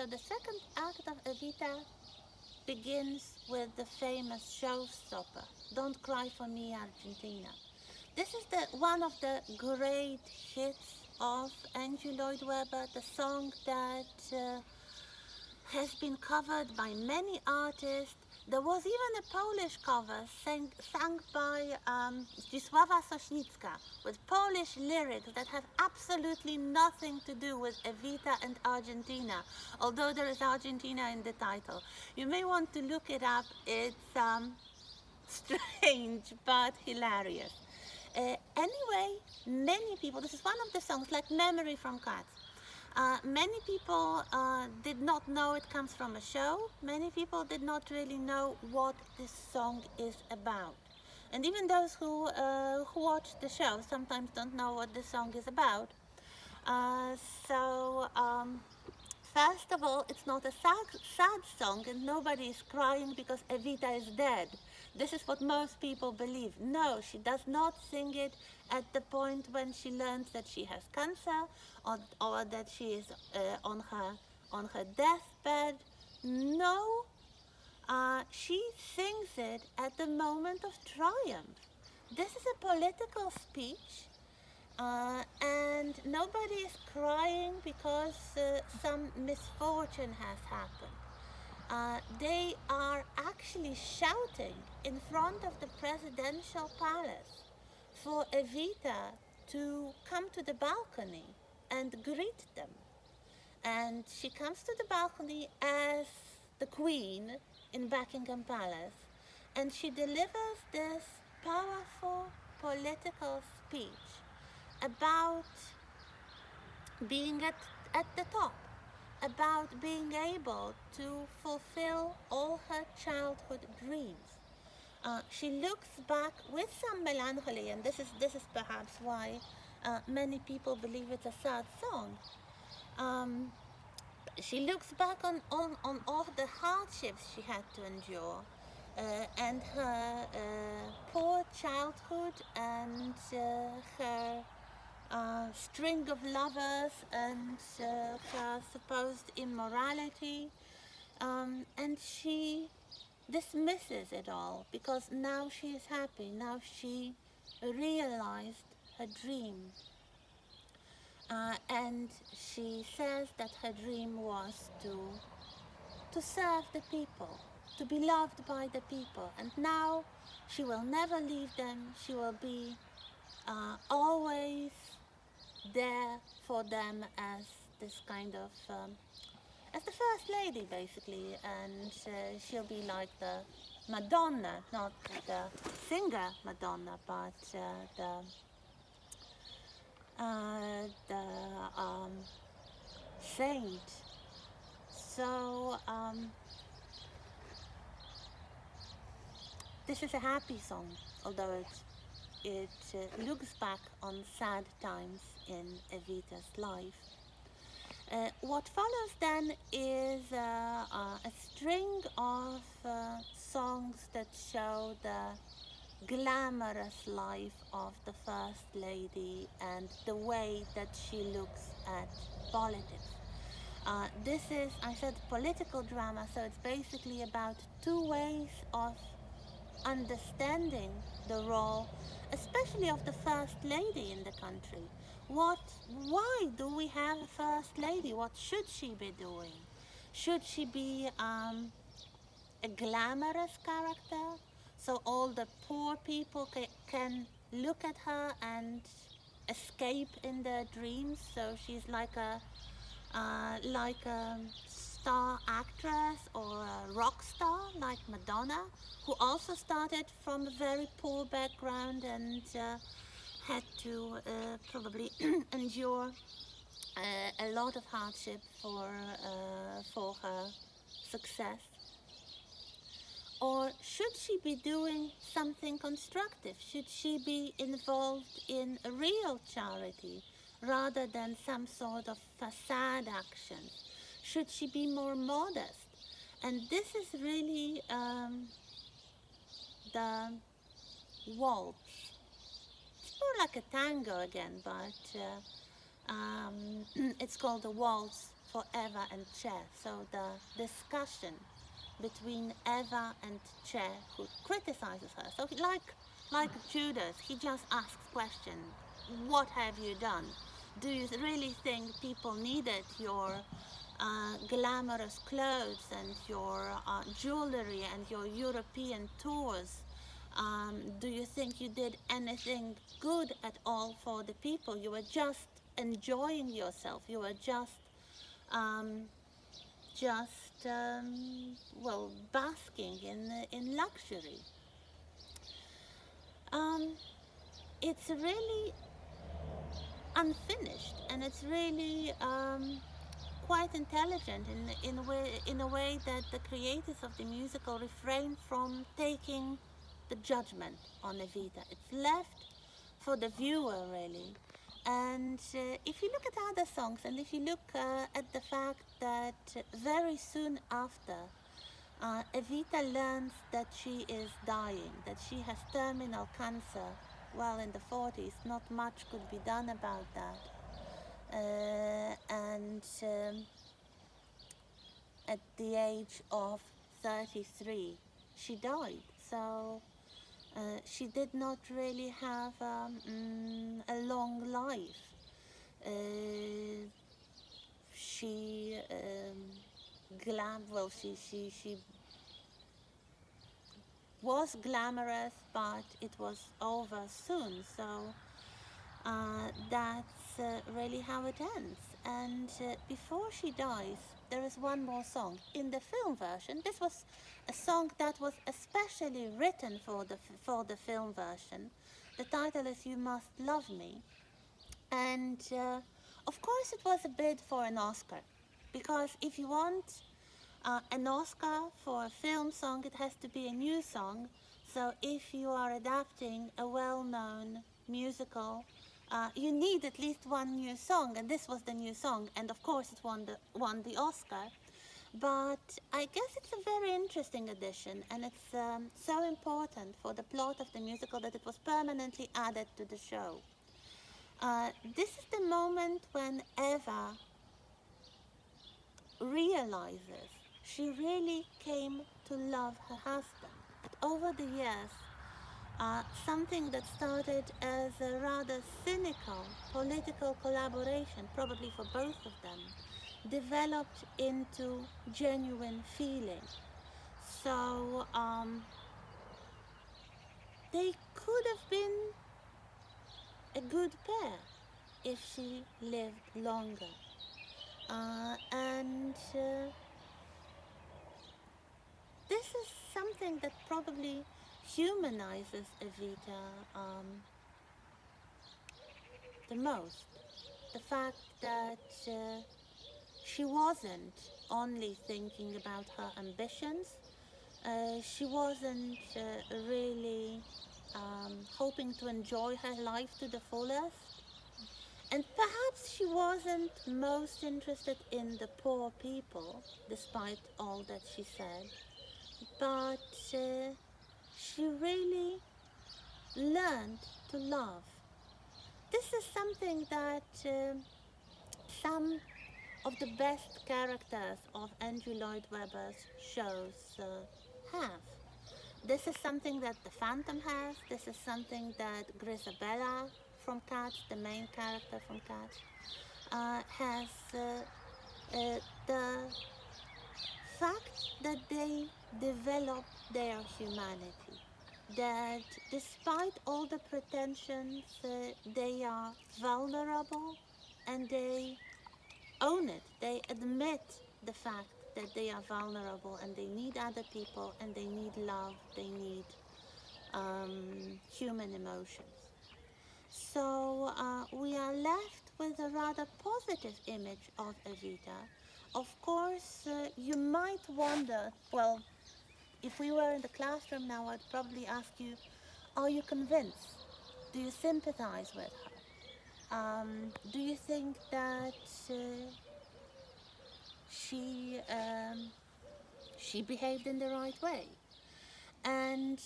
So the second act of Evita begins with the famous showstopper, Don't Cry for Me, Argentina. This is one of the great hits of Andrew Lloyd Webber, the song that has been covered by many artists. There was even a Polish cover sung by Zdzisława Sośnicka with Polish lyrics that have absolutely nothing to do with Evita and Argentina, although there is Argentina in the title. You may want to look it up. It's strange but hilarious. Anyway, many people, this is one of the songs, like Memory from Cats. Many people did not know it comes from a show. Many people did not really know what this song is about. And even those who watch the show sometimes don't know what this song is about. Uh, so, um, First of all, it's not a sad song and nobody is crying because Evita is dead. This is what most people believe. No, she does not sing it at the point when she learns that she has cancer or that she is on her deathbed. No, she sings it at the moment of triumph. This is a political speech and nobody is crying because some misfortune has happened. They are actually shouting in front of the presidential palace for Evita to come to the balcony and greet them. And she comes to the balcony as the queen in Buckingham Palace and she delivers this powerful political speech about being at the top, about being able to fulfill all her childhood dreams. She looks back with some melancholy, and this is perhaps why many people believe it's a sad song. Um, she looks back on all the hardships she had to endure and her poor childhood and her string of lovers and her supposed immorality. And she dismisses it all because now she is happy. Now she realized her dream. And she says that her dream was to serve the people, to be loved by the people. And now she will never leave them. She will be always there for them as this kind of as the first lady basically, and she'll be like the Madonna, not the singer Madonna, but the saint. So this is a happy song, although it looks back on sad times in Evita's life. What follows then is a string of songs that show the glamorous life of the First Lady and the way that she looks at politics. This is, I said, political drama, so it's basically about two ways of understanding the role, especially of the First Lady in the country. Why do we have a First Lady? What should she be doing? Should she be a glamorous character so all the poor people can look at her and escape in their dreams? So she's like a star actress or a rock star like Madonna, who also started from a very poor background and had to probably endure a lot of hardship for her success. Or should she be doing something constructive? Should she be involved in a real charity rather than some sort of facade action? Should she be more modest? And this is really the waltz. It's more like a tango again, but It's called The Waltz for Eva and Che. So the discussion between Eva and Che, who criticizes her. So like Judas, he just asks question, what have you done? Do you really think people needed your glamorous clothes and your jewelry and your European tours? Do you think you did anything good at all for the people? You were just enjoying yourself. You were um, well, basking in luxury. Um, it's really unfinished, and it's really quite intelligent in a way that the creators of the musical refrain from taking the judgment on Evita. It's left for the viewer, really. And if you look at other songs, and if you look at the fact that very soon after, Evita learns that she is dying, that she has terminal cancer. Well, in the 40s, not much could be done about that. And at the age of 33, she died. So she did not really have a long life. Uh, she she was glamorous, but it was over soon. So that's really how it ends. And before she dies, there is one more song. In the film version, this was a song that was especially written for the film version. The title is "You Must Love Me," and of course, it was a bid for an Oscar, because if you want an Oscar for a film song, it has to be a new song. So if you are adapting a well-known musical, you need at least one new song, and this was the new song, and of course it won the Oscar. But I guess it's a very interesting addition, and it's so important for the plot of the musical that it was permanently added to the show. This is the moment when Eva realizes she really came to love her husband. Over the years, something that started as a rather cynical political collaboration, probably for both of them, developed into genuine feeling. So they could have been a good pair if she lived longer. And this is something that probably humanizes Evita the most. The fact that she wasn't only thinking about her ambitions, she wasn't really hoping to enjoy her life to the fullest. And perhaps she wasn't most interested in the poor people, despite all that she said. But she really learned to love. This is something that some of the best characters of Andrew Lloyd Webber's shows have. This is something that the Phantom has. This is something that Grisabella from Cats, the main character from Cats, has. The fact that they develop their humanity, that despite all the pretensions, they are vulnerable, and they own it. They admit the fact that they are vulnerable, and they need other people, and they need love, they need human emotions. So we are left with a rather positive image of Evita. Of course, you might wonder, well, if we were in the classroom now, I'd probably ask you, are you convinced? Do you sympathize with her? Do you think that she she behaved in the right way? And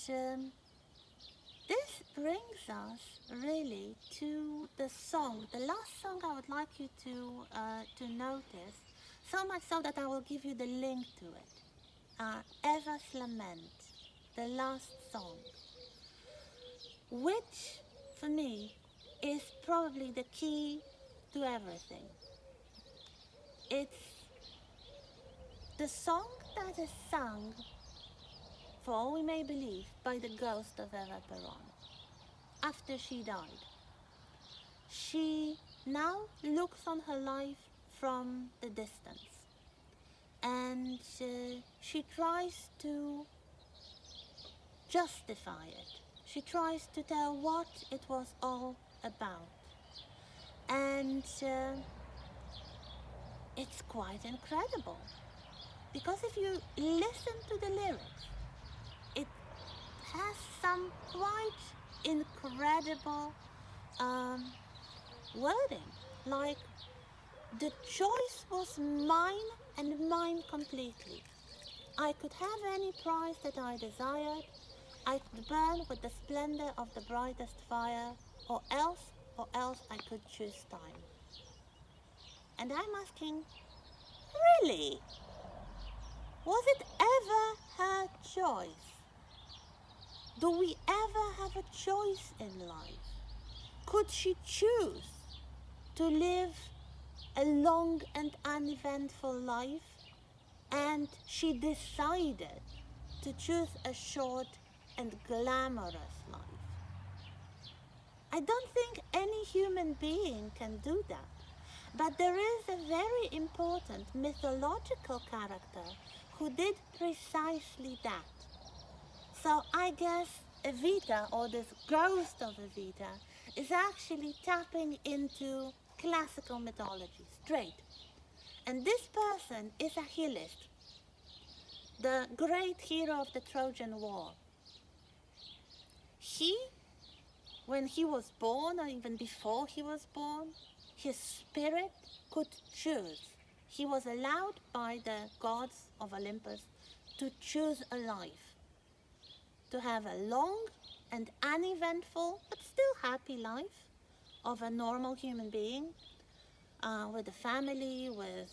this brings us really to the song, the last song I would like you to notice, so much so that I will give you the link to it. Eva's Lament, the last song, which for me is probably the key to everything. It's the song that is sung, for all we may believe, by the ghost of Eva Peron after she died. She now looks on her life from the distance, and she tries to justify it. She tries to tell what it was all about. And it's quite incredible, because if you listen to the lyrics, it has some quite incredible wording, like, the choice was mine and mine completely. I could have any prize that I desired. I could burn with the splendor of the brightest fire, or else I could choose time. And I'm asking, really? Was it ever her choice? Do we ever have a choice in life? Could she choose to live a long and uneventful life, and she decided to choose a short and glamorous life? I don't think any human being can do that, but there is a very important mythological character who did precisely that. So I guess Evita, or this ghost of Evita, is actually tapping into classical mythology straight. And this person is Achilles, the great hero of the Trojan War. He, when he was born, or even before he was born, his spirit could choose. He was allowed by the gods of Olympus to choose a life, to have a long and uneventful but still happy life of a normal human being, with a family, with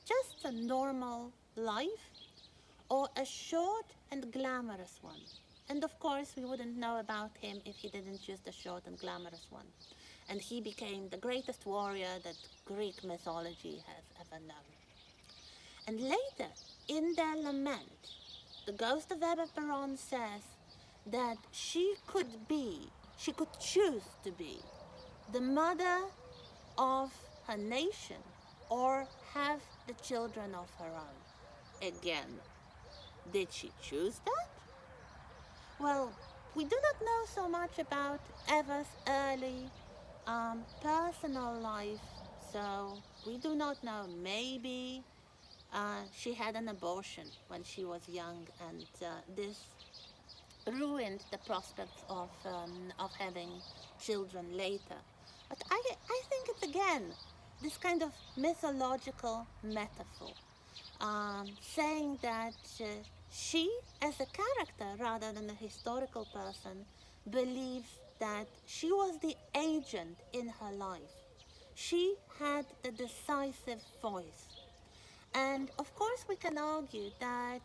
just a normal life, or a short and glamorous one. And of course, we wouldn't know about him if he didn't choose the short and glamorous one. And he became the greatest warrior that Greek mythology has ever known. And later, in their lament, the ghost of Eva Peron says that she could choose to be the mother of her nation, or have the children of her own. Again, did she choose that? Well, we do not know so much about Eva's early personal life, so we do not know. Maybe she had an abortion when she was young, and this ruined the prospects of having children later. But I think it's again this kind of mythological metaphor, saying that she, as a character rather than a historical person, believes that she was the agent in her life. She had the decisive voice. And of course, we can argue that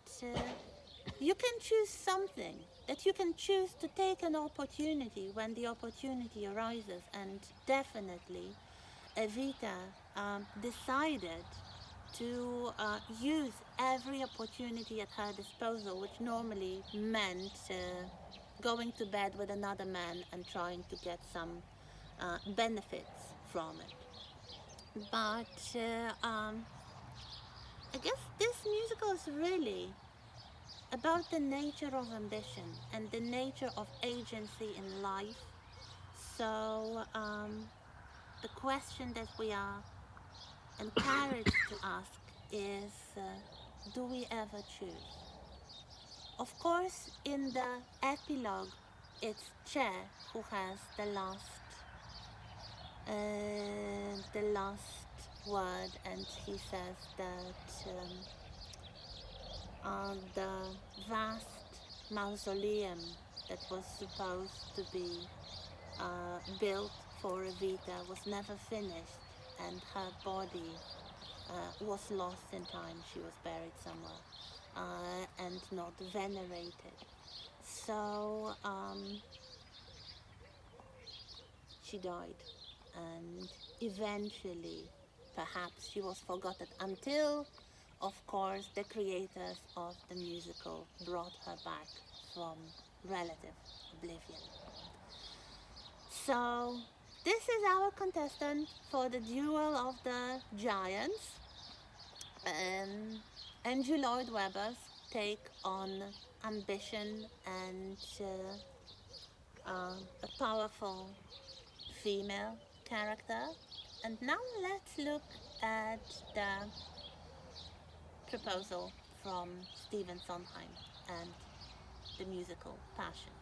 you can choose something, that you can choose to take an opportunity when the opportunity arises. And definitely, Evita decided to use every opportunity at her disposal, which normally meant going to bed with another man and trying to get some benefits from it. But I guess this musical is really about the nature of ambition and the nature of agency in life. So the question that we are encouraged to ask is, do we ever choose? Of course, in the epilogue, it's Che who has the last word, and he says that the vast mausoleum that was supposed to be built for Evita was never finished, and her body was lost in time. She was buried somewhere and not venerated. So she died, and eventually, perhaps she was forgotten until, of course, the creators of the musical brought her back from relative oblivion. So, this is our contestant for the Duel of the Giants. Andrew Lloyd Webber's take on ambition and a powerful female character. And now let's look at the proposal from Stephen Sondheim and the musical Passion.